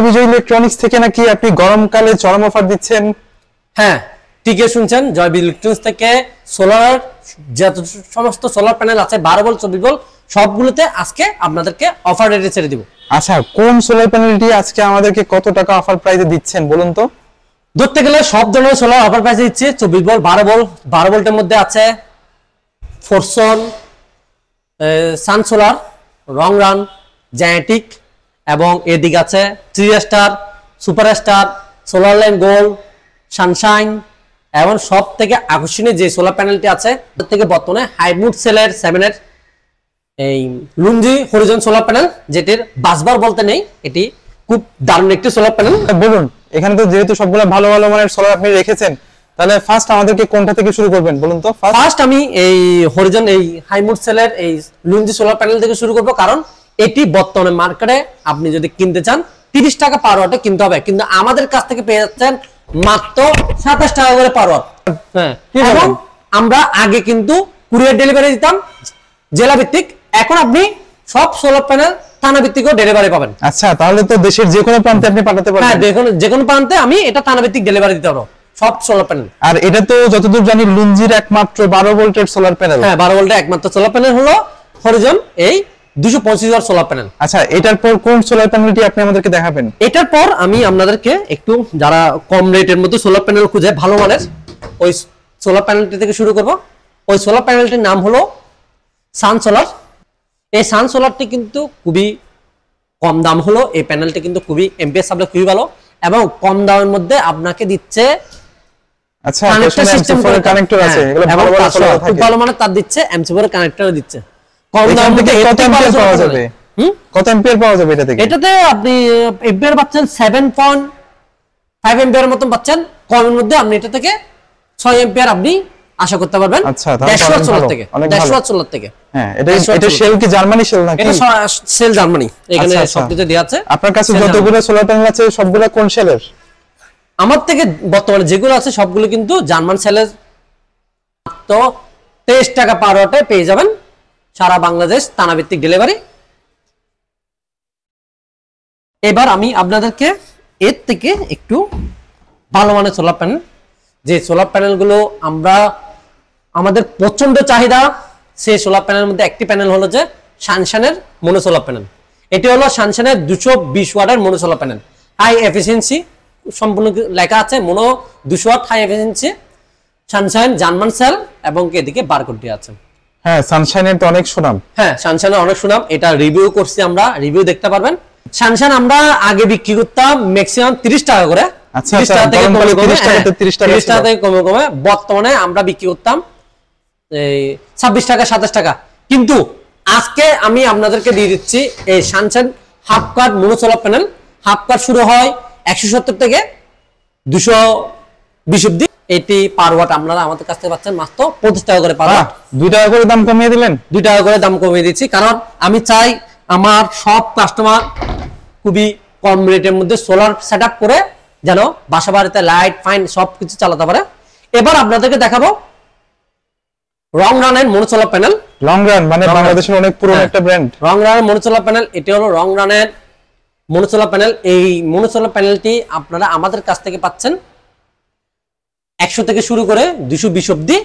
বিজয় electronics থেকে নাকি আপনি গরমকালে চরম অফার দিচ্ছেন? হ্যাঁ, ঠিকই শুনছেন। জয় বিজয় ইলেকট্রনিক্স থেকে সোলার যত সমস্ত সোলার প্যানেল আছে 12 ভোল্ট 24 ভোল্ট সবগুলোতে আজকে আপনাদেরকে অফার রেটে ছেড়ে দিব। আচ্ছা, কোন সোলার প্যানেলটি আজকে আমাদেরকে কত টাকা অফার প্রাইসে দিচ্ছেন বলুন তো? ধরতে গেলে সব ধরনের সোলার অফার প্রাইসে দিচ্ছে। 24 ভোল্ট 12 ভোল্টের মধ্যে আছে ফোরসন, সান সোলার, রং রান, জায়ান্টিক এবং এদিকে আছে 3 star, super star, solar line gold, Sunshine এবং সব থেকে আকর্ষণীয় যে সোলার প্যানেলটি আছে তার থেকে বর্তমানে হাইব্রিড সেলের 7 এর এই লুঞ্জি হরিজন সোলার প্যানেল, যেটির বাসবার বলতে নেই, এটি খুব দারুণ একটি সোলার প্যানেল। বলুন, এখানে তো যেহেতু সবগুলো ভালো ভালো মানের সোলার আপনি রেখেছেন, তাহলে ফার্স্ট আমাদেরকে কোনটা থেকে শুরু করবেন বলুন তো? ফার্স্ট আমি এই হরিজন এই হাইব্রিড সেলের এই লুঞ্জি সোলার প্যানেল থেকে শুরু করব, কারণ এটি বর্তমানে মার্কেটে আপনি যদি কিনতে চান 30 টাকা পার ওয়াটে কিনতে হবে, কিন্তু আমাদের কাছ থেকে পেয়ে যাচ্ছেন মাত্র 27 টাকা করে পার ওয়াট। হ্যাঁ, এবং আমরা আগে কিন্তু কুরিয়ার ডেলিভারি দিতাম জেলা ভিত্তিক, এখন আপনি সব সোলার প্যানেল থানা ভিত্তিকও ডেলিভারি পাবেন। আচ্ছা, তাহলে তো দেশের যে কোনো প্রান্তে আপনি পাঠাতে পারবেন? হ্যাঁ, যে কোনো প্রান্তে আমি এটা থানা ভিত্তিক ডেলিভারি দিতে পারবো সব সোলার প্যানেল। আর এটা তো যতদূর জানি লুঞ্জির একমাত্র 12 ভোল্টের সোলার প্যানেল। হ্যাঁ, 12 ভোল্টের একমাত্র সোলার প্যানেল হলো হরিজন এই 225 সোলার প্যানেল। আচ্ছা, এটার পর কোন সোলার প্যানেলটি আপনি আমাদেরকে দেখাবেন? এটার পর আমি আপনাদেরকে একটু যারা কম রেটের মধ্যে সোলার প্যানেল খুঁজে ভালো মানের ওই সোলার প্যানেলটি থেকে শুরু করব। ওই সোলার প্যানেলটির নাম হলো সান সোলার। এই সান সোলারটি কিন্তু খুবই কম দাম হলো, এই প্যানেলটি কিন্তু খুবই এমপিএস সাপ্লাই খুবই ভালো এবং কম দামের মধ্যে আপনাকে দিচ্ছে। আচ্ছা, সিস্টেম করে কানেক্টর আছে, এগুলো ভালো ভালো সোলার থাকে, খুব ভালো মানের তার দিচ্ছে, এমসি করে কানেক্টর দিচ্ছে। কম দামের মধ্যে কত অ্যাম্পিয়ার পাওয়া যাবে? কত অ্যাম্পিয়ার পাওয়া যাবে এটা থেকে? এটাতে আপনি এম্পিয়ার পাচ্ছেন 7.5 এম্পিয়ারের মতন পাচ্ছেন। কমের মধ্যে আপনি এটা থেকে 6 এম্পিয়ার আপনি আশা করতে পারবেন। আচ্ছা, 150 ওয়াট সোলার থেকে, 150 ওয়াট সোলার থেকে। হ্যাঁ, এটা সেল কি জার্মানি সেল নাকি? এটা সেল জার্মানি, এখানে সবকিছু দেয়া আছে। আপনার কাছে যতগুলো সোলার প্যানেল আছে সবগুলো কোন সেলের? আমার থেকে বর্তমানে যেগুলো আছে সবগুলো কিন্তু জার্মান সেলের। তো 23 টাকা পার ওয়াটে পেয়ে যাবেন সারা বাংলাদেশ থানা ভিত্তিক ডেলিভারি। এবার আমি আপনাদেরকে এর থেকে একটু ভালো মানের সোলার প্যানেল, যে সোলার প্যানেলগুলো আমরা আমাদের প্রচন্ড চাহিদা, সেই সোলার প্যানেলের মধ্যে একটি প্যানেল হলো যে সানশাইনের মনো সোলার প্যানেল। এটি হলো সানশাইনের 220 ওয়াটের mono solar panel, high efficiency, সম্পূর্ণ লেখা আছে mono 200 watt high efficiency, Sunshine German cell এবং এদিকে বারকোডটি আছে। হ্যাঁ, সানশাইনের তো অনেক সুনাম। হ্যাঁ, সানশাইনের অনেক সুনাম, এটা রিভিউ করছি আমরা, রিভিউ দেখতে পারবেন। সানশাইন আমরা আগে বিক্রি করতাম ম্যাক্সিমাম 30 টাকা করে। আচ্ছা, 30 টাকা থেকে কমে কমে বর্তমানে আমরা বিক্রি করতাম এই 26 টাকা 27 টাকা, কিন্তু আজকে আমি আপনাদেরকে দিয়ে দিচ্ছি এই সানশাইন হাফ কাট মনো সোলার প্যানেল। হাফ কাট শুরু হয় 170 থেকে 220 অবধি। এটি পার ওয়াট আপনারা আমাদের কাছ থেকে পাচ্ছেন মাত্র 25 টাকা করে পার ওয়াট। 2 টাকা করে দাম কমিয়ে দিলেন? 2 টাকা করে দাম কমিয়ে দিচ্ছি, কারণ আমি চাই আমার সব কাস্টমার খুবই কম রেটের মধ্যে সোলার সেটআপ করে যেন বাসা বাড়িতে লাইট ফাইন সবকিছু চালাতে পারে। এবার আপনাদেরকে দেখাবো রং রানের মনো সোলার প্যানেল। লং রান মানে বাংলাদেশের অনেক পুরনো একটা ব্র্যান্ড। রং রানের মনো সোলার প্যানেল, এটি হলো রং রানের মনো সোলার প্যানেল। এই মনো সোলার প্যানেলটি আপনারা আমাদের কাছ থেকে পাচ্ছেন 100 থেকে শুরু করে 220 অবধি।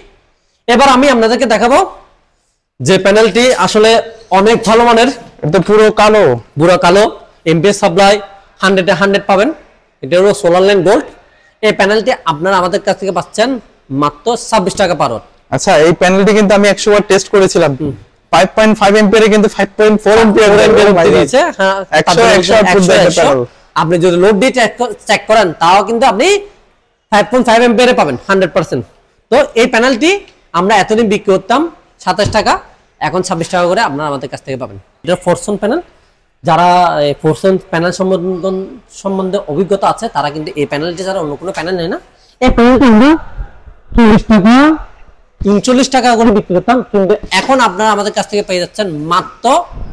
এবার আমি আপনাদেরকে দেখাবো যে প্যানেলটি আসলে অনেক ভালো মানের। এটা পুরো কালো, পুরো কালো, এমপিএস সাপ্লাই 100-এ 100 পাবেন। এটা হলো সোলার লাইন গোল্ড। এই প্যানেলটি আপনারা আমাদের কাছ থেকে পাচ্ছেন মাত্র 26 টাকা পার ওয়াট। আচ্ছা, এই প্যানেলটি কিন্তু আমি 100 ওয়াট টেস্ট করেছিলাম, 5.5 এম্পিয়ারে কিন্তু 5.4 এম্পিয়ার দিয়েছে। হ্যাঁ, 100 আপনি যদি লোড দিয়ে চেক করেন তাও কিন্তু আপনি 5.5 এম্পিয়ারে পাবেন 100%। তো এই প্যানেলটি আমরা এতদিন বিক্রি করতাম 27 টাকা, এখন 26 টাকা করে আপনারা আমাদের কাছ থেকে পাবেন। এটা ফোরসন প্যানেল, যারা এই ফোরসন প্যানেল সম্বন্ধে অভিজ্ঞতা আছে তারা কিন্তু এই প্যানেলটি ছাড়া অন্য কোনো প্যানেল নেয় না। এই প্যানেলটি আমরা 39 টাকা করে বিক্রি করতাম, কিন্তু এখন আপনারা আমাদের কাছ থেকে পেয়ে যাচ্ছেন মাত্র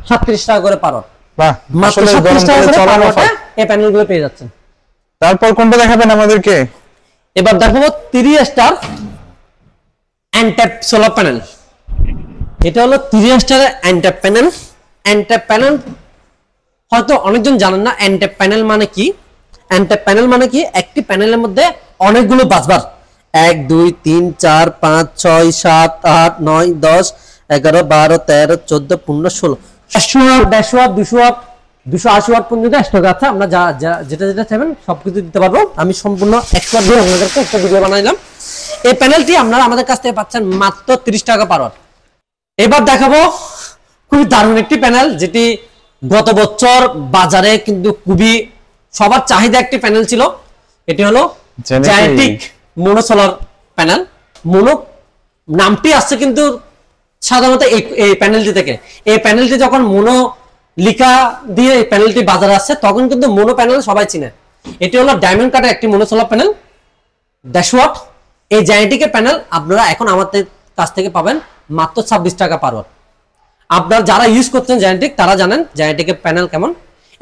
37 টাকা করে পার ওয়াট। বাহ, মাত্র 37 টাকা করে পার ওয়াটে এই প্যানেলগুলো পেয়ে যাচ্ছেন। তারপর কোনটা দেখাবেন আমাদেরকে? এবার দেখাবো 3 স্টার অ্যান্ট্যাপ সোলার প্যানেল। এটা হলো 3 স্টার অ্যান্ট্যাপ প্যানেল। অ্যান্ট্যাপ প্যানেল হয়তো অনেকজন জানেন না এন ট্যাপ প্যানেল মানে কি। এন ট্যাপ প্যানেল মানে কি, একটি প্যানেলের মধ্যে অনেকগুলো বাসবার 1 2 3 4 5 6 7 8 9 10 11 12 13 14 15 16 100 ওয়াট 200 ওয়াট 280 ওয়াট পর্যন্ত স্টক আছে। আমরা যেটা যেটা চাইবেন সবকিছু দিতে পারবো। আমি সম্পূর্ণ এক্সপার্ট দিয়ে আপনাদেরকে একটা ভিডিও বানাইলাম। এই প্যানেলটি আপনারা আমাদের কাছ থেকে পাচ্ছেন মাত্র 30 টাকা পার ওয়াট। এবার দেখাবো খুবই দারুণ একটি প্যানেল, যেটি গত বছর বাজারে কিন্তু খুবই সবার চাহিদা একটি প্যানেল ছিল। এটি হলো জায়ান্টিক মোনো সোলার প্যানেল। মোনো নামটি আসছে কিন্তু সাধারণত এই প্যানেলটি থেকে। এই প্যানেলটি যখন মোনো লিখা দিয়ে এই প্যানেলটি বাজারে আসছে তখন কিন্তু মোনো প্যানেল সবাই চিনে। এটি হলো ডায়মন্ড কাটের একটি মোনো সোলার প্যানেল 1.5 ওয়াট। এই জায়ান্টিকের প্যানেল আপনারা এখন আমাদের কাছ থেকে পাবেন মাত্র 26 টাকা পার ওয়াট। আপনারা যারা ইউজ করছেন জায়ান্টিক তারা জানেন জায়ান্টিকের প্যানেল কেমন।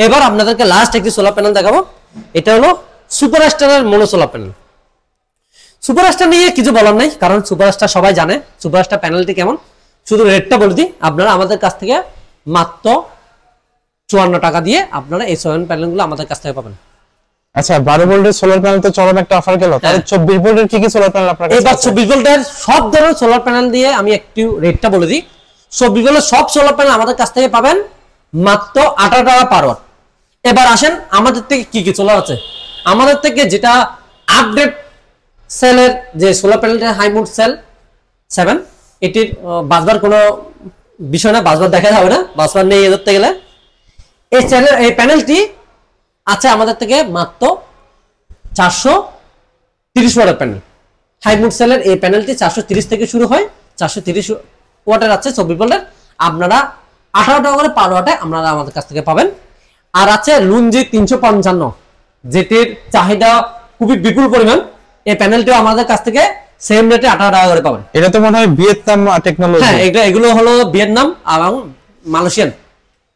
এবার আপনাদেরকে লাস্ট একটি সোলার প্যানেল দেখাবো। এটা হলো সুপারস্টারের মোনো সোলার প্যানেল। সুপারস্টার নিয়ে কিছু বলার নাই, কারণ সুপারস্টার সবাই জানে সুপারস্টার প্যানেলটি কেমন। শুধু রেটটা বলে দিই, আপনারা আমাদের কাছ থেকে মাত্র 54 টাকা দিয়ে আপনারা এই সোলার প্যানেলগুলো আমাদের কাছ থেকে পাবেন। আচ্ছা 12 ভোল্টের সোলার প্যানেল তো চরম একটা অফার গেল, তাহলে 24 ভোল্টের কি কি সোলার প্যানেল আপনার কাছে আছে? এবার 24 ভোল্টের সব ধরনের সোলার প্যানেল দিয়ে আমি একটু রেটটা বলে দিই। 24 ভোল্টের সব সোলার প্যানেল আমাদের কাছ থেকে পাবেন মাত্র 18 টাকা পার ওয়াট। এবার আসেন আমাদের থেকে কি কি সোলার আছে। আমাদের থেকে যেটা আপডেট সেলের যে সোলার প্যানেলটা হাই মুড সেল 7, এটির বাসবার কোনো বিষয় না, বাসবার দেখা যাবে না, বাসবার নেই এ ধরতে গেলে। এই সেলের এই প্যানেলটি আছে আমাদের থেকে মাত্র 430 ওয়াটের প্যানেল। হাই মুড সেলের এই প্যানেলটি 430 থেকে শুরু হয়, 430 ওয়াটের আছে 24 ভোল্টের। আপনারা 18 টাকা করে পার ওয়াটে আপনারা আমাদের কাছ থেকে পাবেন। আর আছে লুনজি 355, যেটির চাহিদা খুবই বিপুল পরিমাণ। এই প্যানেলটিও আমাদের কাছ থেকে সেম রেটে 18 টাকা করে পাবেন। এটা তো মনে হয় ভিয়েতনাম টেকনোলজি। হ্যাঁ, এগুলো হলো ভিয়েতনাম এবং মালয়েশিয়ান।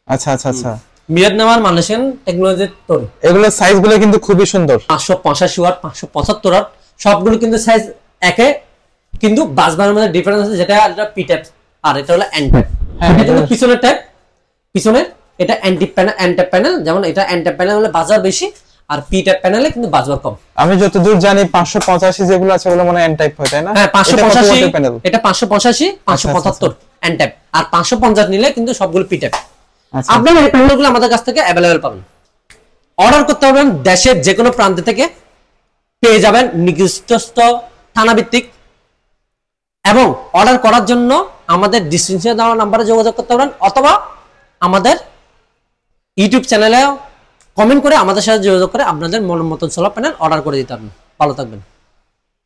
আচ্ছা আচ্ছা আচ্ছা, ভিয়েতনাম আর মালয়েশিয়ান টেকনোলজির তৈরি। এগুলো সাইজগুলো কিন্তু খুবই সুন্দর। 585 ওয়াট 575 ওয়াট সবগুলো কিন্তু সাইজ একে, কিন্তু বাসবারের মধ্যে ডিফারেন্স আছে। যেটা এটা পি টাইপ আর এটা হলো এন টাইপ। এটা হলো পিছনের টাইপ, পিছনের এটা anti panel N type panel. যেমন এটা এন টাইপ প্যানেল হলে বাজার বেশি আর পি টাইপ প্যানেলে কিন্তু বাজার কম। আমি যতদূর জানি 585 যেগুলো আছে ওগুলো মানে এন টাইপ হয়, তাই না? হ্যাঁ 585, এটা 585 575 এন টাইপ, আর 550 নিলে কিন্তু সবগুলো পি টাইপ। আপনারা এই প্যানেলগুলো আমাদের কাছ থেকে অ্যাভেলেবেল পাবেন। অর্ডার করতে পারবেন দেশের যে কোনো প্রান্ত থেকে, পেয়ে যাবেন নির্দিষ্ট থানা ভিত্তিক। এবং অর্ডার করার জন্য আমাদের ডিসক্রিপশনে দেওয়া নাম্বারে যোগাযোগ করতে পারেন, অথবা আমাদের ইউটিউব চ্যানেলে কমেন্ট করে আমাদের সাথে যোগাযোগ করে আপনাদের মনের মতন সোলার প্যানেল অর্ডার করে দিতে পারবেন। ভালো থাকবেন।